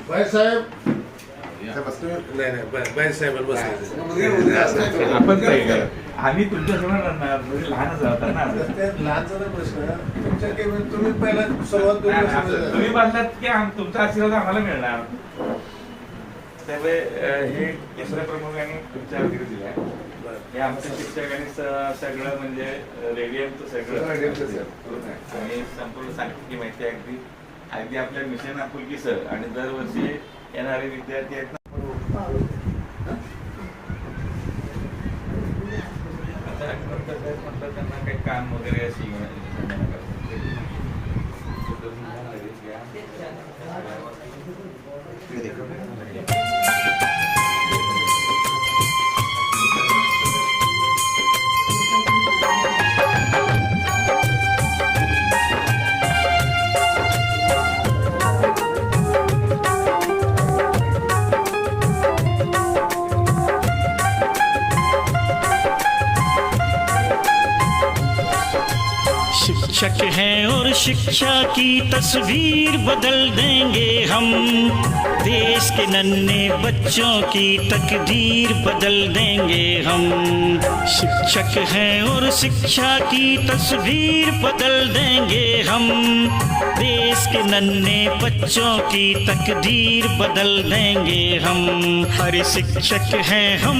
बाईसाहेब आम्ही तुमच्या समोर राहणार म्हणजे लहानच राहतात ना. लहानचा प्रश्न तुमच्या तुम्ही पहिला सुरुवात तुम्ही बांधलात की तुमचा आशीर्वाद आम्हाला मिळणार. त्यामुळे हे केसरे प्रमुखांनी तुमच्या वगैरे दिल्या. हे आमच्या शिक्षकांनी सगळं म्हणजे रेडियमचं सगळं आणि संपूर्ण सांख्यिकी माहिती अगदी अगदी आपल्या मिशन आपुलकी सर आणि दरवर्षी येणारे विद्यार्थी आहेत ना. म्हटलं त्यांना काही काम वगैरे अशी शिक्षक हैं और शिक्षा की तस्वीर बदल देंगे हम, देश के नन्हे बच्चों की तकदीर बदल देंगे हम। शिक्षक हैं और शिक्षा की तस्वीर बदल देंगे हम, देश के नन्हे बच्चों की तकदीर बदल देंगे हम। अरे शिक्षक हैं हम,